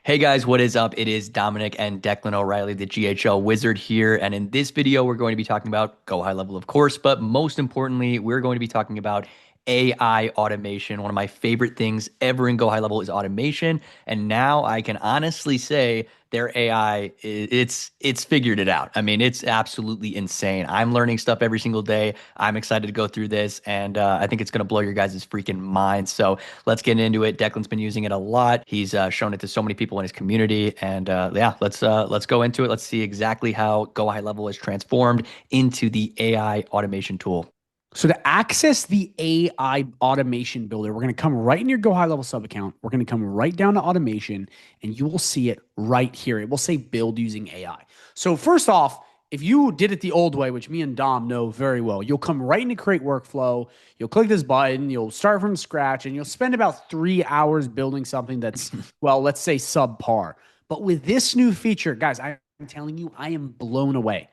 Hey guys, what is up? It is Dominic and Declan O'Reilly, the GHL Wizard here. And in this video, we're going to be talking about Go High Level, of course, but most importantly, we're going to be talking about AI automation. One of my favorite things ever in Go High Level is automation. And now I can honestly say their AI, it's figured it out. I mean, it's absolutely insane. I'm learning stuff every single day. I'm excited to go through this, and I think it's going to blow your guys' freaking minds. So let's get into it. Declan's been using it a lot. He's shown it to so many people in his community, and yeah, let's go into it. Let's see exactly how Go High Level is transformed into the AI automation tool. So to access the AI automation builder, we're going to come right in your Go High Level sub account. We're going to come right down to automation, and you will see it right here. It will say build using AI. So first off, if you did it the old way, which me and Dom know very well, you'll come right into create workflow. You'll click this button. You'll start from scratch, and you'll spend about 3 hours building something that's, well, let's say subpar. But with this new feature, guys, I'm telling you, I am blown away.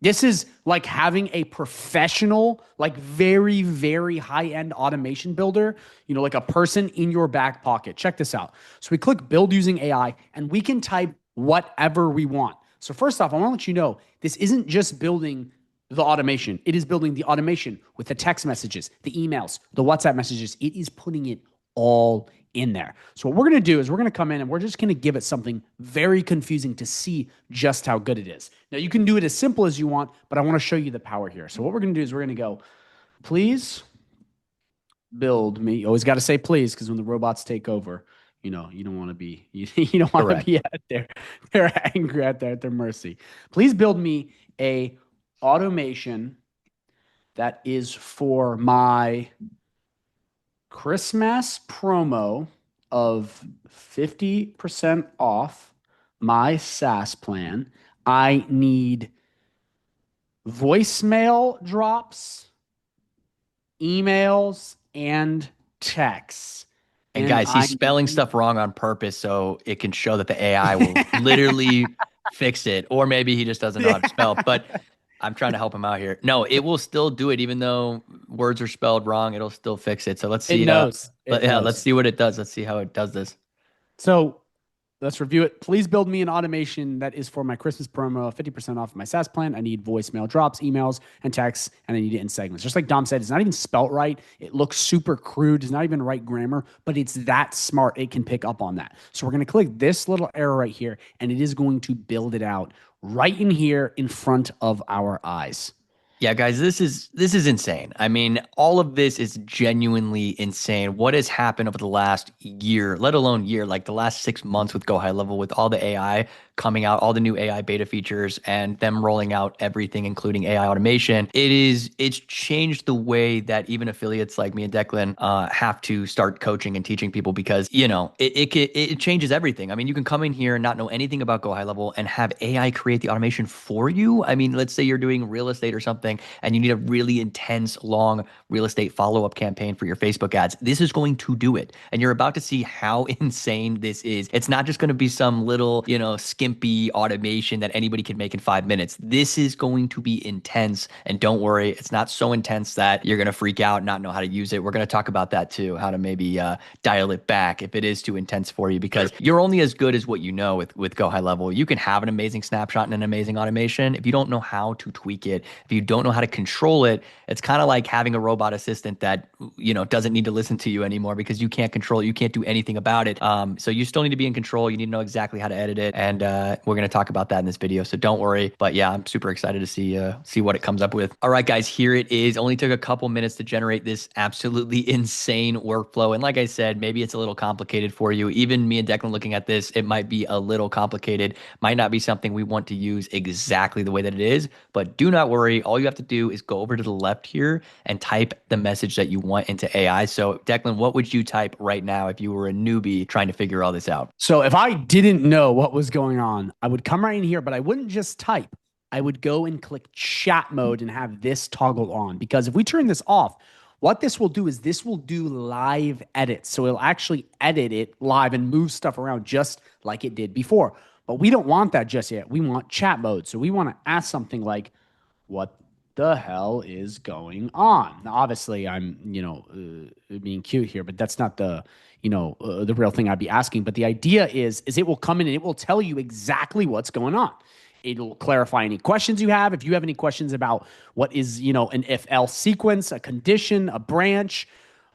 This is like having a professional, like very, very high end automation builder, like a person in your back pocket. Check this out. So we click build using AI and we can type whatever we want. So, first off, I want to let you know this isn't just building the automation, it is building the automation with the text messages, the emails, the WhatsApp messages. It is putting it all in there. So what we're going to do is we're going to come in and we're just going to give it something very confusing to see just how good it is. Now you can do it as simple as you want, but I want to show you the power here. So what we're going to do is we're going to go, please build me. You always got to say please, because when the robots take over, you don't want to be, you don't want to Correct. be at their angry at their mercy. Please build me a automation that is for my Christmas promo of 50% off my SaaS plan. I need voicemail drops, emails, and texts. And And guys, I he's spelling need, stuff wrong on purpose so it can show that the AI will literally fix it. Or maybe he just doesn't know how to yeah, spell. But I'm trying to help him out here. No, it will still do it, even though words are spelled wrong. It'll still fix it. So let's it see. knows. It Yeah, let's knows. see what it does. Let's see how it does this. So let's review it. Please build me an automation that is for my Christmas promo, 50% off my SaaS plan. I need voicemail drops, emails, and texts, and I need it in segments. Just like Dom said, it's not even spelt right. It looks super crude. It's not even right grammar, but it's that smart. It can pick up on that. So we're going to click this little arrow right here, and it is going to build it out right in here in front of our eyes. Yeah, guys, this is insane. I mean, all of this is genuinely insane. What has happened over the last year, let alone year, like the last 6 months with Go High Level, with all the AI coming out, all the new AI beta features, and them rolling out everything, including AI automation. It's changed the way that even affiliates like me and Declan have to start coaching and teaching people because it changes everything. I mean, you can come in here and not know anything about Go High Level and have AI create the automation for you. I mean, let's say you're doing real estate or something and you need a really intense, long real estate follow up campaign for your Facebook ads. This is going to do it. And you're about to see how insane this is. It's not just going to be some little, skimpy automation that anybody can make in 5 minutes. This is going to be intense. And don't worry, it's not so intense that you're going to freak out and not know how to use it. We're going to talk about that too, how to maybe dial it back if it is too intense for you, because you're only as good as what you know with Go High Level. You can have an amazing snapshot and an amazing automation. If you don't know how to tweak it, if you don't know how to control it, it's kind of like having a robot assistant that, doesn't need to listen to you anymore because you can't control it. You can't do anything about it. So you still need to be in control. You need to know exactly how to edit it. And we're going to talk about that in this video. So don't worry. But yeah, I'm super excited to see what it comes up with. All right, guys, here it is. Only took a couple minutes to generate this absolutely insane workflow. And like I said, maybe it's a little complicated for you. Even me and Declan looking at this, it might be a little complicated. Might not be something we want to use exactly the way that it is. But do not worry. All you have to do is go over to the left here and type the message that you want into AI. So Declan, what would you type right now if you were a newbie trying to figure all this out? So if I didn't know what was going on, I would come right in here, but I wouldn't just type. I would go and click chat mode and have this toggle on, because if we turn this off, what this will do is this will do live edits. So it'll actually edit it live and move stuff around just like it did before. But we don't want that just yet. We want chat mode. So we want to ask something like, what the hell is going on? Now, obviously, I'm, being cute here, but that's not the real thing I'd be asking. But the idea is it will come in and it will tell you exactly what's going on. It'll clarify any questions you have. If you have any questions about what is, an if else sequence, a condition, a branch,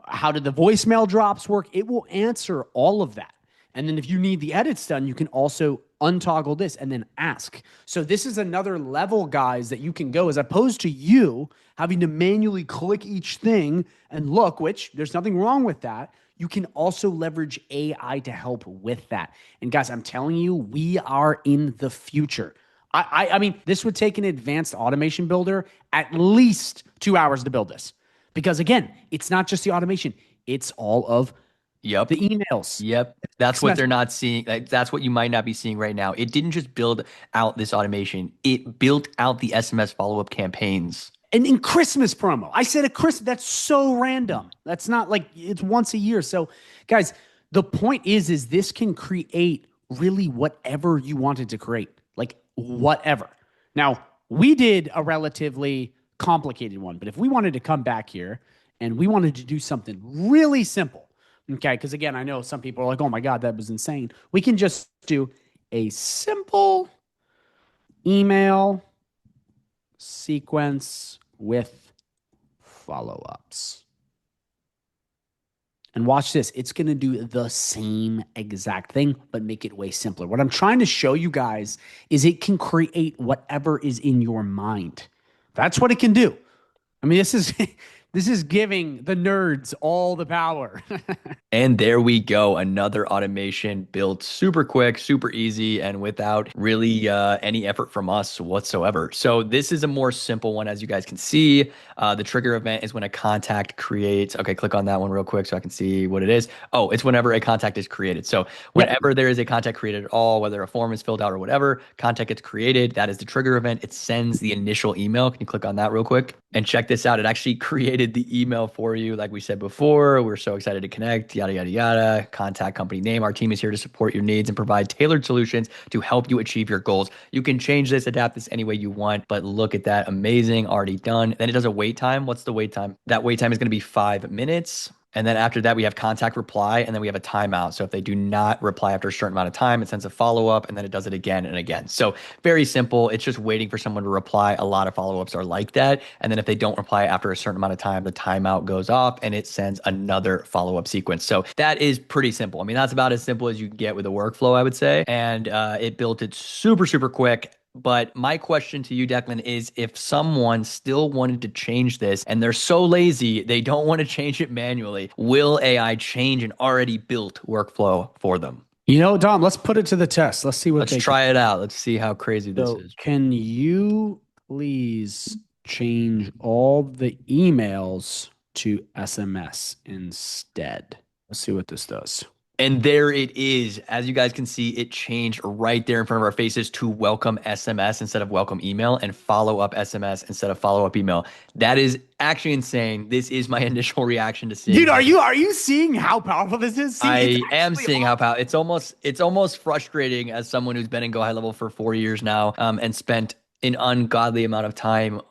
how did the voicemail drops work? It will answer all of that. And then if you need the edits done, you can also untoggle this and then ask. So this is another level, guys, that you can go as opposed to you having to manually click each thing and look, which there's nothing wrong with that. You can also leverage AI to help with that. And guys, I'm telling you, we are in the future. I mean, this would take an advanced automation builder at least 2 hours to build this. Because again, it's not just the automation, it's all of Yep. the emails, Yep. That's text what messages. they're not seeing. Like, that's what you might not be seeing right now. It didn't just build out this automation, it built out the SMS follow-up campaigns. And in Christmas promo, I said a Christmas. That's so random. That's not like it's once a year. So, guys, the point is this can create really whatever you wanted to create, like whatever. Now, we did a relatively complicated one, but if we wanted to come back here and we wanted to do something really simple, okay? Because again, I know some people are like, "Oh my God, that was insane." We can just do a simple email sequence with follow ups. And watch this. It's going to do the same exact thing, but make it way simpler. What I'm trying to show you guys is it can create whatever is in your mind. That's what it can do. I mean, this is this is giving the nerds all the power. And there we go. Another automation built super quick, super easy, and without really any effort from us whatsoever. So this is a more simple one, as you guys can see. The trigger event is when a contact creates. Okay, click on that one real quick so I can see what it is. Oh, it's whenever a contact is created. So Yep. whenever there is a contact created at all, whether a form is filled out or whatever, contact gets created. That is the trigger event. It sends the initial email. Can you click on that real quick? And check this out. It actually created the email for you, like we said before. We're so excited to connect, yada, yada, yada. Contact company name. Our team is here to support your needs and provide tailored solutions to help you achieve your goals. You can change this, adapt this any way you want, but look at that. Amazing. Already done. Then it does a wait time. What's the wait time? That wait time is going to be 5 minutes. And then after that, we have contact reply, and then we have a timeout. So if they do not reply after a certain amount of time, it sends a follow up, and then it does it again and again. So very simple. It's just waiting for someone to reply. A lot of follow ups are like that. And then if they don't reply after a certain amount of time, the timeout goes off and it sends another follow up sequence. So that is pretty simple. I mean, that's about as simple as you can get with a workflow, I would say. And it built it super, super quick. But my question to you, Declan, is if someone still wanted to change this and they're so lazy, they don't want to change it manually, will AI change an already built workflow for them? Dom, let's put it to the test. Let's see what Let's they can. try it out. Let's see how crazy this So, is. can you please change all the emails to SMS instead? Let's see what this does. And there it is. As you guys can see, it changed right there in front of our faces to welcome SMS instead of welcome email and follow up SMS instead of follow up email. That is actually insane. This is my initial reaction to seeing Dude, are this. you seeing how powerful this is? See, it's I am actually seeing how powerful. It's almost frustrating as someone who's been in Go High Level for 4 years now, and spent an ungodly amount of time,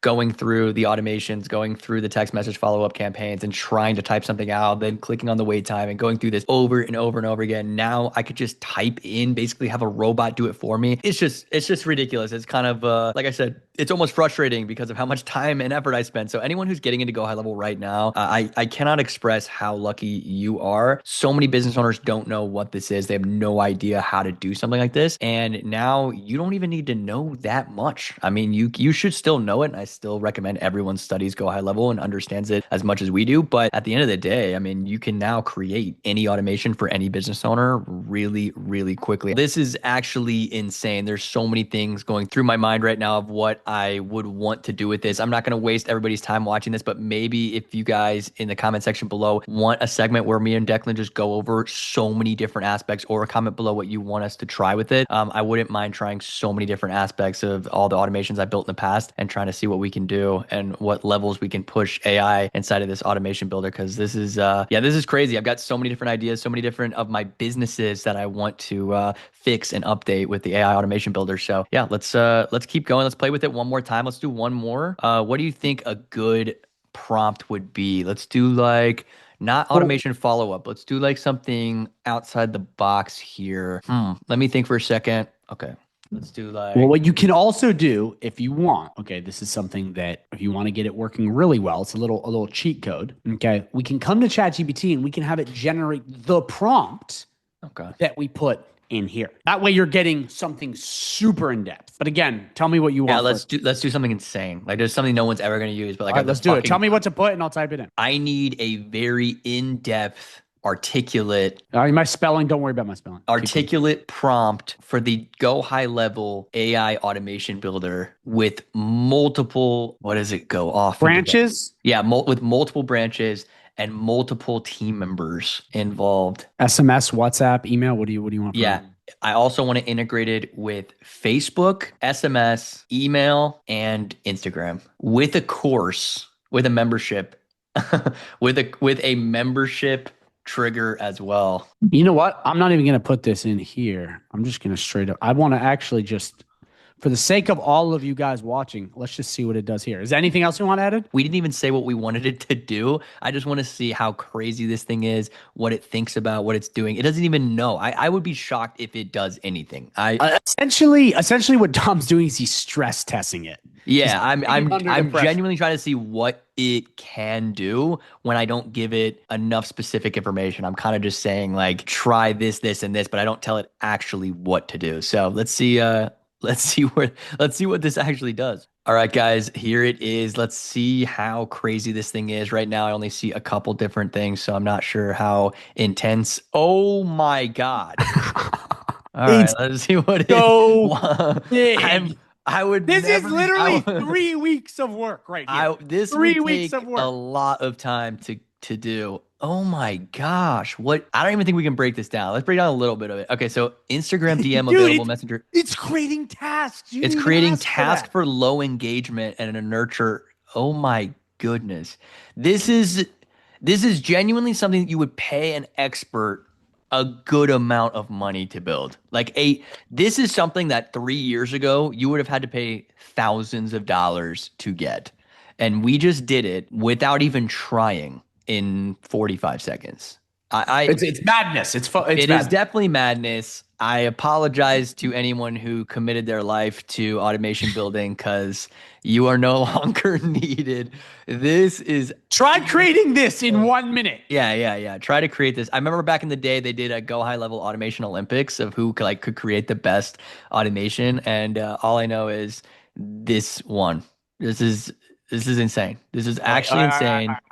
going through the automations, going through the text message follow up campaigns, and trying to type something out, then clicking on the wait time and going through this over and over and over again. Now I could just type in, basically have a robot do it for me. It's just ridiculous. It's kind of like I said, it's almost frustrating because of how much time and effort I spent. So anyone who's getting into Go High Level right now, I cannot express how lucky you are. So many business owners don't know what this is. They have no idea how to do something like this. And now you don't even need to know that much. I mean, you should still know it. And I still recommend everyone studies Go High Level and understands it as much as we do. But at the end of the day, I mean, you can now create any automation for any business owner really, really quickly. This is actually insane. There's so many things going through my mind right now of what I would want to do with this. I'm not going to waste everybody's time watching this, but maybe if you guys in the comment section below want a segment where me and Declan just go over so many different aspects, or a comment below what you want us to try with it, I wouldn't mind trying so many different aspects of all the automations I built in the past and trying to see what we can do and what levels we can push AI inside of this automation builder. Because this is crazy. I've got so many different ideas, so many different of my businesses that I want to fix and update with the AI automation builder. So yeah, let's keep going. Let's play with it one more time. Let's do one more. What do you think a good prompt would be? Let's do like not Well, automation follow-up. Let's do like something outside the box here. Let me think for a second. Okay. Let's do well, like what you can also do if you want, okay, this is something that if you want to get it working really well, it's a little cheat code. Okay. We can come to ChatGPT and we can have it generate the prompt okay. that we put in here. That way you're getting something super in depth. But again, tell me what you Yeah, want first. let's do something insane. Like there's something no one's ever gonna use, but like All right, the let's do it. Tell fucking me what to put and I'll type it in. I need a very in-depth, articulate My spelling, don't worry about my spelling. Keep going. articulate prompt for the Go High Level AI automation builder with multiple, what does it go off of again? Branches, Yeah, with multiple branches and multiple team members involved. SMS, WhatsApp, email. What do you want Yeah. from I also want to integrate it with Facebook, SMS, email, and Instagram with a course, with a membership, with a membership trigger as well. You know what? I'm not even going to put this in here. I'm just going to straight up. I want to actually just, for the sake of all of you guys watching, let's just see what it does here. Is there anything else you want added? We didn't even say what we wanted it to do. I just want to see how crazy this thing is, what it thinks about, what it's doing. It doesn't even know. I would be shocked if it does anything. Essentially, what Tom's doing is he's stress testing it. He's Yeah, putting it under the I'm pressure. genuinely trying to see what it can do when I don't give it enough specific information. I'm kind of just saying like try this, this, and this, but I don't tell it actually what to do. So let's see let's see what this actually does. All right, guys, here it is. Let's see how crazy this thing is. Right now, I only see a couple different things, so I'm not sure how intense. Oh my God. All right, It's let's see what it. so I'm. big. I would This is never. literally 3 weeks of work right here. This would 3 weeks of take a work. lot of time to do. Oh my gosh. What? I don't even think we can break this down. Let's break down a little bit of it. Okay, so Instagram DM Dude, available Messenger. it's creating tasks. You It's didn't even creating ask for task that. for low engagement and a nurture. Oh my goodness. This is this is genuinely something that you would pay an expert a good amount of money to build. This is something that 3 years ago you would have had to pay thousands of dollars to get. And we just did it without even trying in 45 seconds. I It's madness. It's It is madness. definitely madness. I apologize to anyone who committed their life to automation building because you are no longer needed. This is Try creating this in 1 minute. yeah. Try to create this. I remember back in the day they did a Go High Level Automation Olympics of who could create the best automation, and all I know is this one. This is insane. This is All right, all actually right, all right, all insane. right.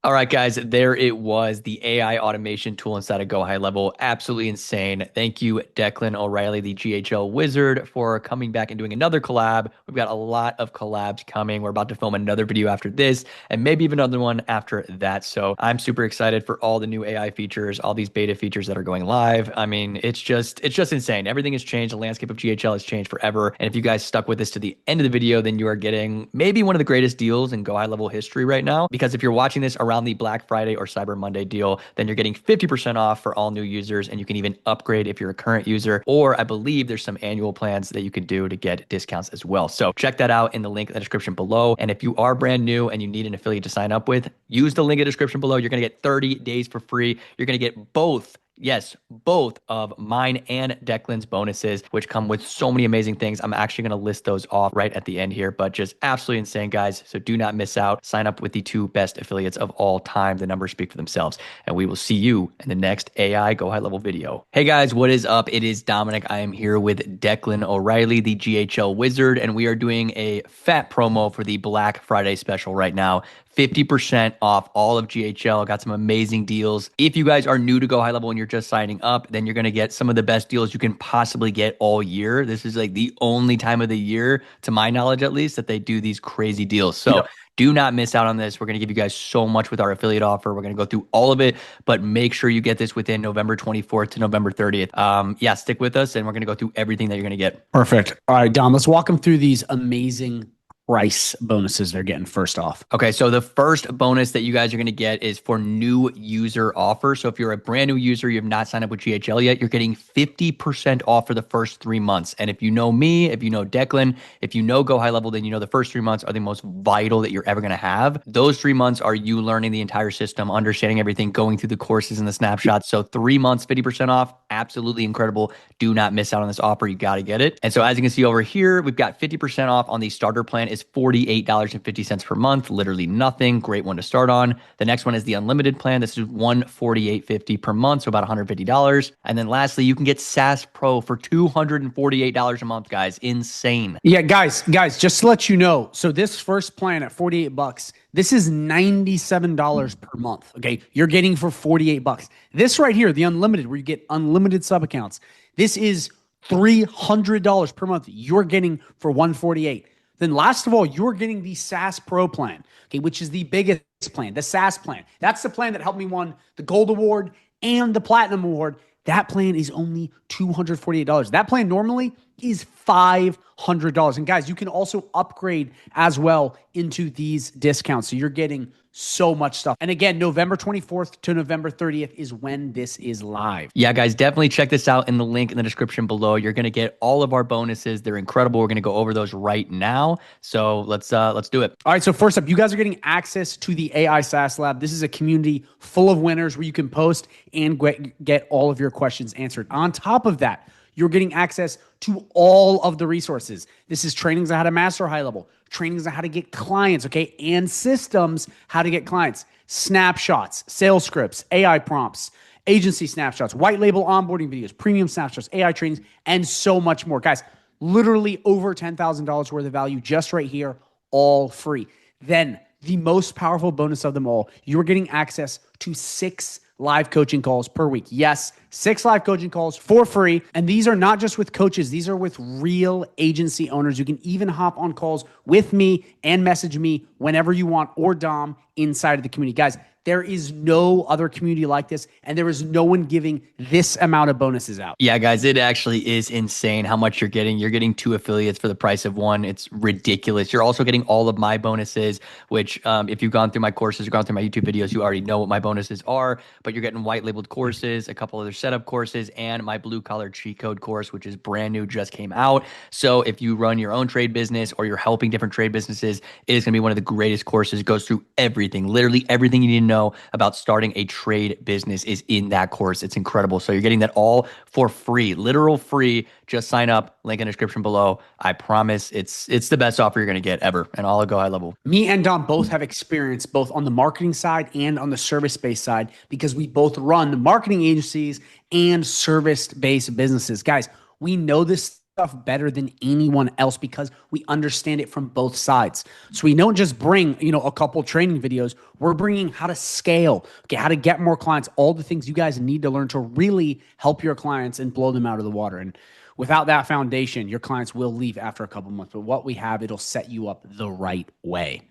All right, guys, there it was, the AI automation tool inside of Go High Level. Absolutely insane. Thank you, Declan O'Reilly, the GHL wizard, for coming back and doing another collab. We've got a lot of collabs coming. We're about to film another video after this, and maybe even another one after that. So I'm super excited for all the new AI features, all these beta features that are going live. I mean, it's just insane. Everything has changed. The landscape of GHL has changed forever. And if you guys stuck with this to the end of the video, then you are getting maybe one of the greatest deals in Go High Level history right now. Because if you're watching this around the Black Friday or Cyber Monday deal, then you're getting 50% off for all new users, and you can even upgrade if you're a current user, or I believe there's some annual plans that you could do to get discounts as well. So check that out in the link in the description below. And if you are brand new and you need an affiliate to sign up with, use the link in the description below. You're going to get 30 days for free. You're going to get both. Yes, both of mine and Declan's bonuses, which come with so many amazing things. I'm actually going to list those off right at the end here, but just absolutely insane, guys. So do not miss out. Sign up with the two best affiliates of all time. The numbers speak for themselves. And we will see you in the next AI Go High Level video. Hey guys, what is up? It is Dominic. I am here with Declan O'Reilly, the GHL wizard, and we are doing a fat promo for the Black Friday special right now. 50% off all of GHL. Got some amazing deals. If you guys are new to Go High Level and you're just signing up, then you're going to get some of the best deals you can possibly get all year. This is like the only time of the year, to my knowledge at least, that they do these crazy deals. So do not miss out on this. We're going to give you guys so much with our affiliate offer. We're going to go through all of it, but make sure you get this within November 24th to November 30th. Yeah, stick with us and we're going to go through everything that you're going to get. Perfect. All right, Dom, let's walk them through these amazing price bonuses they're getting first off. Okay, so the first bonus that you guys are going to get is for new user offer. So if you're a brand new user, you have not signed up with GHL yet, you're getting 50% off for the first 3 months. And if you know me, if you know Declan, if you know Go High Level, then you know the first 3 months are the most vital that you're ever going to have. Those 3 months are you learning the entire system, understanding everything, going through the courses and the snapshots. So 3 months, 50% off, absolutely incredible. Do not miss out on this offer. You got to get it. And so as you can see over here, we've got 50% off on the starter plan is $48.50 per month. Literally nothing. Great one to start on. The next one is the unlimited plan. This is $148.50 per month, so about $150. And then lastly, you can get SaaS Pro for $248 a month, guys. Insane. Yeah, guys, just to let you know, so this first plan at 48 bucks, this is $97 per month. Okay. You're getting for 48 bucks. This right here, the unlimited, where you get unlimited sub accounts, this is $300 per month you're getting for 148. Then last of all, you're getting the SaaS Pro plan, okay, which is the biggest plan, the SaaS plan. That's the plan that helped me win the Gold Award and the Platinum Award. That plan is only $248. That plan normally is $500. And guys, you can also upgrade as well into these discounts. So you're getting so much stuff. And again, November 24th to November 30th is when this is live. Yeah, guys, definitely check this out in the link in the description below. You're going to get all of our bonuses. They're incredible. We're going to go over those right now. So let's do it. All right, so first up, you guys are getting access to the AI SaaS Lab. This is a community full of winners where you can post and get all of your questions answered. On top of that, you're getting access to all of the resources. This is trainings on how to master high level, trainings on how to get clients, okay, and systems how to get clients, snapshots, sales scripts, AI prompts, agency snapshots, white label onboarding videos, premium snapshots, AI trainings, and so much more. Guys, literally over $10,000 worth of value just right here, all free. Then the most powerful bonus of them all, you're getting access to 6 live coaching calls per week. Yes, 6 live coaching calls for free. And these are not just with coaches. These are with real agency owners. You can even hop on calls with me and message me whenever you want, or Dom inside of the community. Guys, there is no other community like this, and there is no one giving this amount of bonuses out. Yeah, guys, it actually is insane how much you're getting. You're getting 2 affiliates for the price of 1. It's ridiculous. You're also getting all of my bonuses, which if you've gone through my courses or gone through my YouTube videos, you already know what my bonuses are, but you're getting white labeled courses, a couple other setup courses, and my blue collar cheat code course, which is brand new, just came out. So if you run your own trade business or you're helping different trade businesses, it is going to be one of the greatest courses. It goes through everything, literally everything you need to know about starting a trade business is in that course. It's incredible. So you're getting that all for free, literal free. Just sign up, link in the description below. I promise it's the best offer you're going to get ever, and all at Go High Level. Me and Dom both have experience both on the marketing side and on the service-based side because we both run marketing agencies and service-based businesses. Guys, we know this stuff better than anyone else because we understand it from both sides. So we don't just bring, a couple training videos. We're bringing how to scale, okay, how to get more clients, all the things you guys need to learn to really help your clients and blow them out of the water. And without that foundation, your clients will leave after a couple months. But what we have, it'll set you up the right way.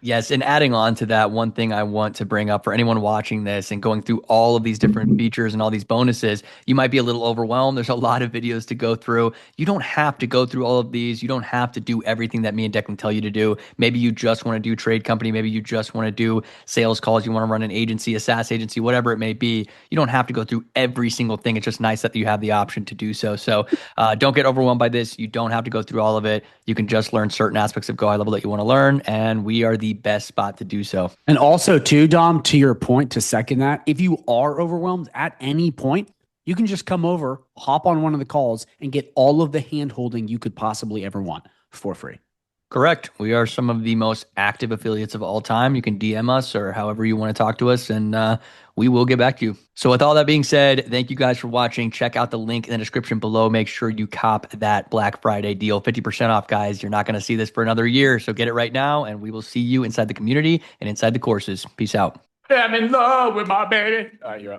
Yes, and adding on to that, one thing I want to bring up for anyone watching this and going through all of these different features and all these bonuses, you might be a little overwhelmed. There's a lot of videos to go through. You don't have to go through all of these. You don't have to do everything that me and Declan tell you to do. Maybe you just want to do trade company. Maybe you just want to do sales calls. You want to run an agency, a SaaS agency, whatever it may be. You don't have to go through every single thing. It's just nice that you have the option to do so. So don't get overwhelmed by this. You don't have to go through all of it. You can just learn certain aspects of Go High Level that you want to learn, and we are the best spot to do so. And also too, Dom, to your point, to second that, if you are overwhelmed at any point, you can just come over, hop on one of the calls, and get all of the hand holding you could possibly ever want for free. Correct. We are some of the most active affiliates of all time. You can DM us or however you want to talk to us, and we will get back to you. So with all that being said, thank you guys for watching. Check out the link in the description below. Make sure you cop that Black Friday deal, 50% off, guys. You're not going to see this for another year, so get it right now, and we will see you inside the community and inside the courses. Peace out. I'm in love with my baby. All right, you're up.